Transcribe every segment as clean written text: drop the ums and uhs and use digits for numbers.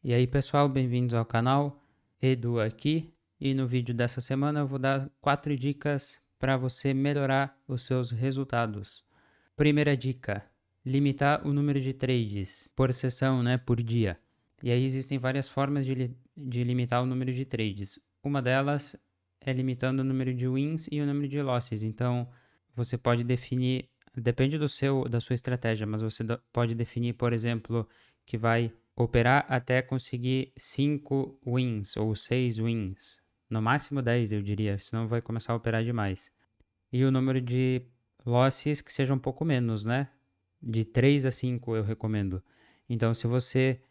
E aí pessoal, bem-vindos ao canal, Edu aqui, e no vídeo dessa semana eu vou dar 4 dicas para você melhorar os seus resultados. Primeira dica, limitar o número de trades por sessão, por dia. E aí existem várias formas de limitar o número de trades. Uma delas é limitando o número de wins e o número de losses. Então você pode definir, depende da sua estratégia, mas você pode definir, por exemplo, que vai operar até conseguir 5 wins ou 6 wins. No máximo 10, eu diria, senão vai começar a operar demais. E o número de losses que seja um pouco menos, né? De 3 a 5 eu recomendo. Então, se você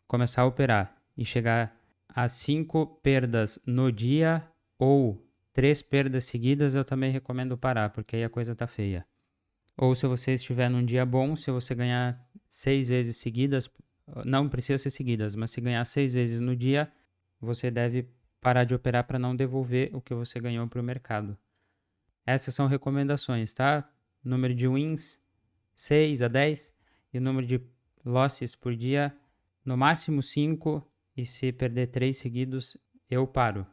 começar a operar e chegar a 5 perdas no dia ou 3 perdas seguidas, eu também recomendo parar, porque aí a coisa tá feia. Ou se você estiver num dia bom, se você ganhar 6 vezes seguidas, não precisa ser seguidas, mas se ganhar 6 vezes no dia, você deve parar de operar para não devolver o que você ganhou para o mercado. Essas são recomendações, tá? Número de wins, 6 a 10, e o número de losses por dia, no máximo 5, e se perder 3 seguidos, eu paro.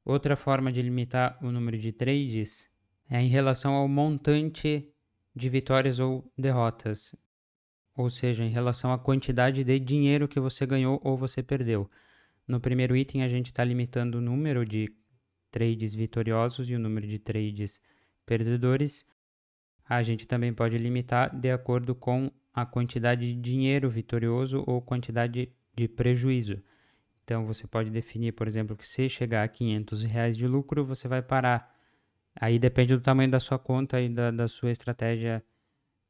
Outra forma de limitar o número de trades é em relação ao montante de vitórias ou derrotas, ou seja, em relação à quantidade de dinheiro que você ganhou ou você perdeu. No primeiro item, a gente está limitando o número de trades vitoriosos e o número de trades perdedores. A gente também pode limitar de acordo com a quantidade de dinheiro vitorioso ou quantidade de prejuízo. Então, você pode definir, por exemplo, que se chegar a R$ 500 de lucro, você vai parar. Aí depende do tamanho da sua conta e da sua estratégia,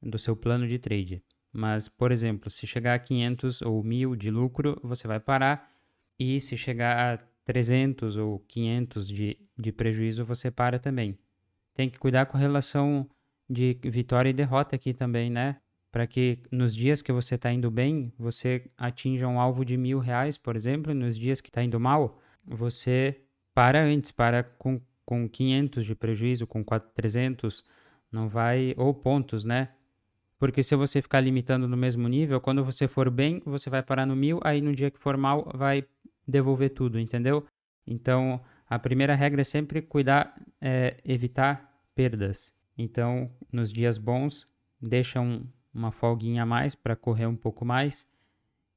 do seu plano de trade. Mas, por exemplo, se chegar a 500 ou 1.000 de lucro, você vai parar. E se chegar a 300 ou 500 de prejuízo, você para também. Tem que cuidar com a relação de vitória e derrota aqui também, né? Para que nos dias que você está indo bem, você atinja um alvo de R$ 1.000, por exemplo, e nos dias que está indo mal, você para antes, para com 500 de prejuízo, com 300, não vai, ou pontos, né? Porque se você ficar limitando no mesmo nível, quando você for bem, você vai parar no 1.000, aí no dia que for mal, vai devolver tudo, entendeu? Então, a primeira regra é sempre cuidar, evitar perdas. Então, nos dias bons, deixa uma folguinha a mais para correr um pouco mais,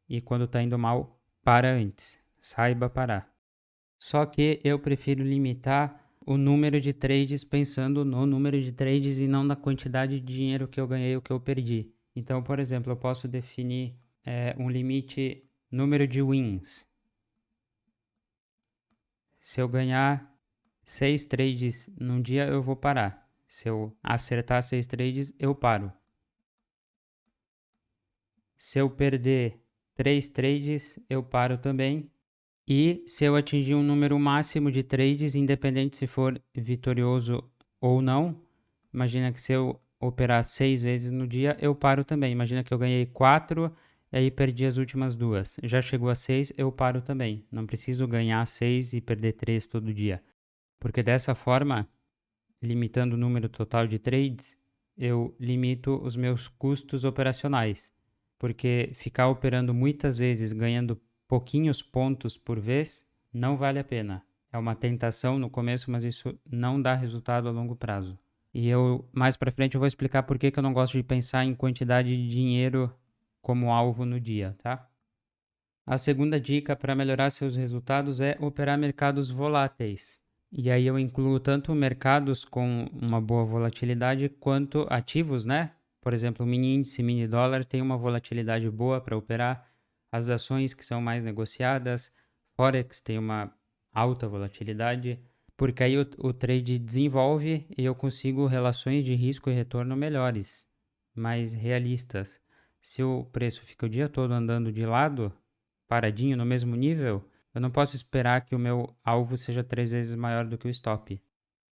e quando está indo mal, para antes. Saiba parar. Só que eu prefiro limitar o número de trades pensando no número de trades e não na quantidade de dinheiro que eu ganhei ou que eu perdi. Então, por exemplo, eu posso definir um limite número de wins. Se eu ganhar 6 trades num dia, eu vou parar. Se eu acertar 6 trades, eu paro. Se eu perder 3 trades, eu paro também. E se eu atingir um número máximo de trades, independente se for vitorioso ou não, imagina que se eu operar 6 vezes no dia, eu paro também. Imagina que eu ganhei 4 e aí perdi as últimas 2. Já chegou a 6, eu paro também. Não preciso ganhar 6 e perder 3 todo dia. Porque dessa forma, limitando o número total de trades, eu limito os meus custos operacionais. Porque ficar operando muitas vezes, ganhando pouquinhos pontos por vez, não vale a pena. É uma tentação no começo, mas isso não dá resultado a longo prazo. E eu, mais para frente, eu vou explicar por que eu não gosto de pensar em quantidade de dinheiro como alvo no dia, tá? A segunda dica para melhorar seus resultados é operar mercados voláteis. E aí eu incluo tanto mercados com uma boa volatilidade quanto ativos, né? Por exemplo, o mini índice, mini dólar tem uma volatilidade boa para operar. As ações que são mais negociadas, Forex tem uma alta volatilidade, porque aí o trade desenvolve e eu consigo relações de risco e retorno melhores, mais realistas. Se o preço fica o dia todo andando de lado, paradinho no mesmo nível, eu não posso esperar que o meu alvo seja 3 vezes maior do que o stop.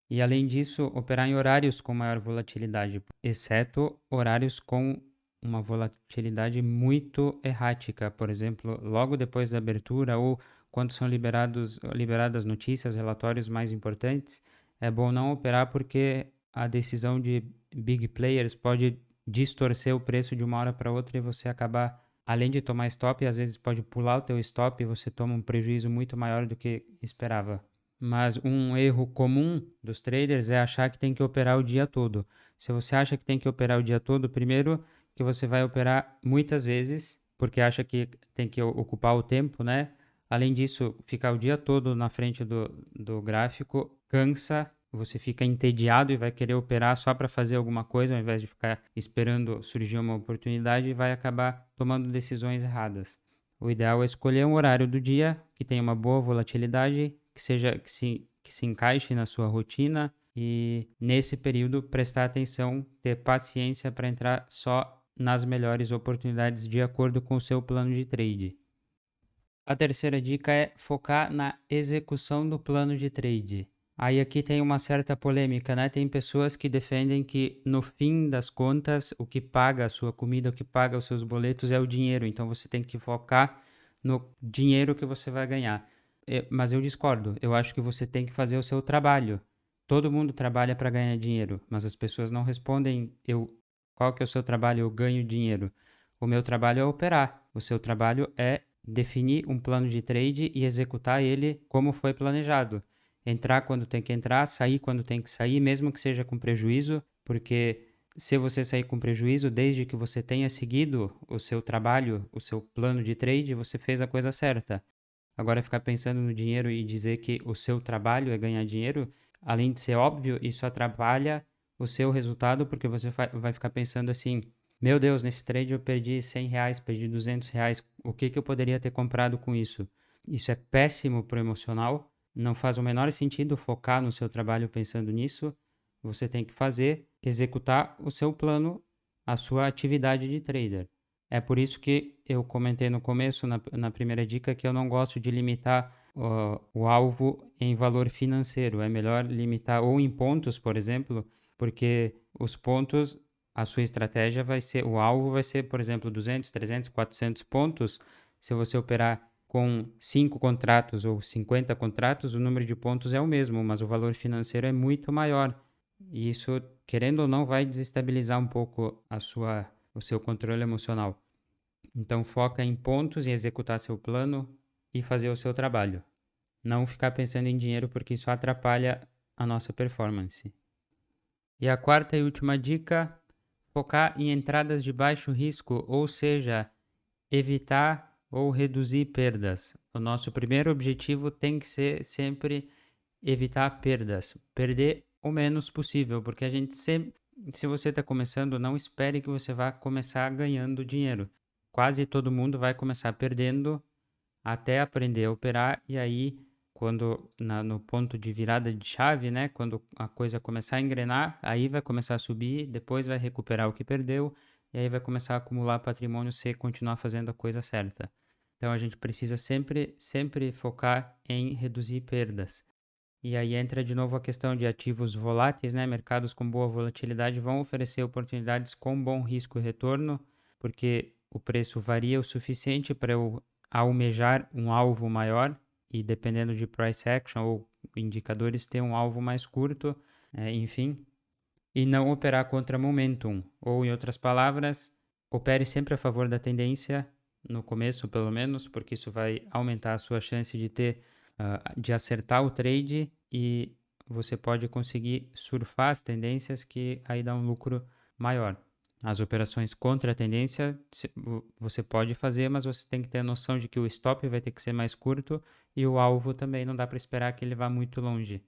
E além disso, operar em horários com maior volatilidade, exceto horários com uma volatilidade muito errática, por exemplo, logo depois da abertura ou quando são liberadas notícias, relatórios mais importantes, é bom não operar porque a decisão de big players pode distorcer o preço de uma hora para outra e você acabar além de tomar stop, às vezes pode pular o teu stop e você toma um prejuízo muito maior do que esperava. Mas um erro comum dos traders é achar que tem que operar o dia todo. Se você acha que tem que operar o dia todo, primeiro que você vai operar muitas vezes, porque acha que tem que ocupar o tempo, né? Além disso, ficar o dia todo na frente do gráfico cansa, você fica entediado e vai querer operar só para fazer alguma coisa, ao invés de ficar esperando surgir uma oportunidade, e vai acabar tomando decisões erradas. O ideal é escolher um horário do dia que tenha uma boa volatilidade, que se encaixe na sua rotina e nesse período prestar atenção, ter paciência para entrar só nas melhores oportunidades de acordo com o seu plano de trade. A terceira dica é focar na execução do plano de trade. Aí aqui tem uma certa polêmica, né? Tem pessoas que defendem que no fim das contas o que paga a sua comida, o que paga os seus boletos é o dinheiro. Então você tem que focar no dinheiro que você vai ganhar. Mas eu discordo. Eu acho que você tem que fazer o seu trabalho. Todo mundo trabalha para ganhar dinheiro, mas as pessoas não respondem qual que é o seu trabalho? Eu ganho dinheiro. O meu trabalho é operar. O seu trabalho é definir um plano de trade e executar ele como foi planejado. Entrar quando tem que entrar, sair quando tem que sair, mesmo que seja com prejuízo, porque se você sair com prejuízo, desde que você tenha seguido o seu trabalho, o seu plano de trade, você fez a coisa certa. Agora, ficar pensando no dinheiro e dizer que o seu trabalho é ganhar dinheiro, além de ser óbvio, isso atrapalha o seu resultado, porque você vai ficar pensando assim: meu Deus, nesse trade eu perdi R$ 100, perdi R$ 200, o que eu poderia ter comprado com isso? Isso é péssimo para o emocional, não faz o menor sentido focar no seu trabalho pensando nisso. Você tem que executar o seu plano, a sua atividade de trader. É por isso que eu comentei no começo, na primeira dica, que eu não gosto de limitar o alvo em valor financeiro. É melhor limitar ou em pontos, por exemplo, porque os pontos, a sua estratégia vai ser, o alvo vai ser, por exemplo, 200, 300, 400 pontos. Se você operar com 5 contratos ou 50 contratos, o número de pontos é o mesmo, mas o valor financeiro é muito maior. E isso, querendo ou não, vai desestabilizar um pouco o seu controle emocional. Então, foca em pontos e executar seu plano e fazer o seu trabalho. Não ficar pensando em dinheiro, porque isso atrapalha a nossa performance. E a quarta e última dica, focar em entradas de baixo risco, ou seja, evitar ou reduzir perdas. O nosso primeiro objetivo tem que ser sempre evitar perdas, perder o menos possível, porque a gente sempre, se você está começando, não espere que você vá começar ganhando dinheiro. Quase todo mundo vai começar perdendo até aprender a operar e aí quando no ponto de virada de chave, né, quando a coisa começar a engrenar, aí vai começar a subir, depois vai recuperar o que perdeu e aí vai começar a acumular patrimônio se continuar fazendo a coisa certa. Então a gente precisa sempre focar em reduzir perdas. E aí entra de novo a questão de ativos voláteis, né? Mercados com boa volatilidade vão oferecer oportunidades com bom risco e retorno, porque o preço varia o suficiente para eu almejar um alvo maior e dependendo de price action ou indicadores ter um alvo mais curto, enfim, e não operar contra momentum, ou em outras palavras, opere sempre a favor da tendência no começo, pelo menos, porque isso vai aumentar a sua chance de acertar o trade e você pode conseguir surfar as tendências que aí dá um lucro maior. As operações contra a tendência você pode fazer, mas você tem que ter a noção de que o stop vai ter que ser mais curto e o alvo também não dá para esperar que ele vá muito longe.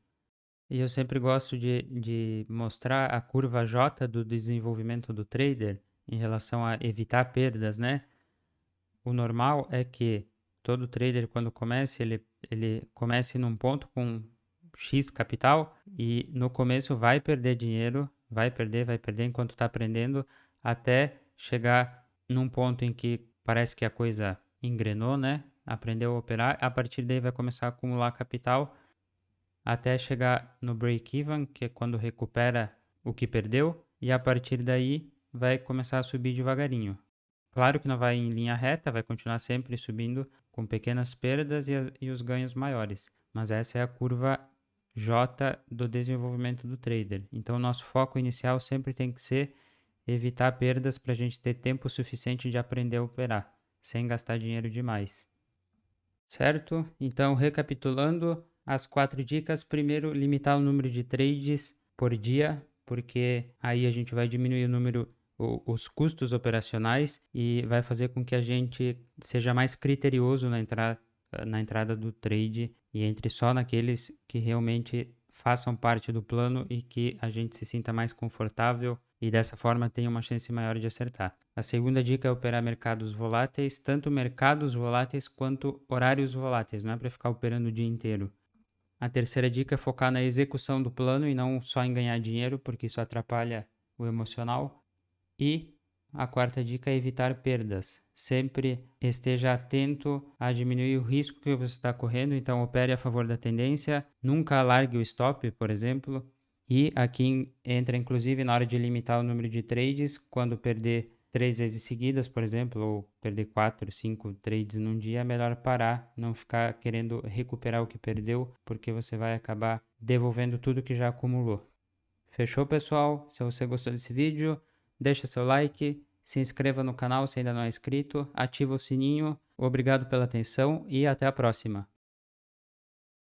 E eu sempre gosto de mostrar a curva J do desenvolvimento do trader em relação a evitar perdas, né? O normal é que todo trader, quando começa, ele comece num ponto com X capital e no começo vai perder dinheiro, vai perder enquanto está aprendendo, até chegar num ponto em que parece que a coisa engrenou, né? Aprendeu a operar, a partir daí vai começar a acumular capital até chegar no break-even, que é quando recupera o que perdeu, e a partir daí vai começar a subir devagarinho. Claro que não vai em linha reta, vai continuar sempre subindo com pequenas perdas e os ganhos maiores, mas essa é a curva J do desenvolvimento do trader. Então, nosso foco inicial sempre tem que ser evitar perdas para a gente ter tempo suficiente de aprender a operar. sem gastar dinheiro demais. Certo? Então, recapitulando as 4 dicas. Primeiro, limitar o número de trades por dia, porque aí a gente vai diminuir os custos operacionais e vai fazer com que a gente seja mais criterioso na entrada do trade e entre só naqueles que realmente façam parte do plano e que a gente se sinta mais confortável e dessa forma tenha uma chance maior de acertar. A segunda dica é operar mercados voláteis, tanto mercados voláteis quanto horários voláteis, não é para ficar operando o dia inteiro. A terceira dica é focar na execução do plano e não só em ganhar dinheiro, porque isso atrapalha o emocional. E a quarta dica é evitar perdas. Sempre esteja atento a diminuir o risco que você está correndo, então opere a favor da tendência, nunca alargue o stop, por exemplo. E aqui entra inclusive na hora de limitar o número de trades, quando perder 3 vezes seguidas, por exemplo, ou perder 4, 5 trades num dia, é melhor parar, não ficar querendo recuperar o que perdeu, porque você vai acabar devolvendo tudo que já acumulou. Fechou, pessoal? Se você gostou desse vídeo, deixa seu like, se inscreva no canal se ainda não é inscrito, ativa o sininho. Obrigado pela atenção e até a próxima.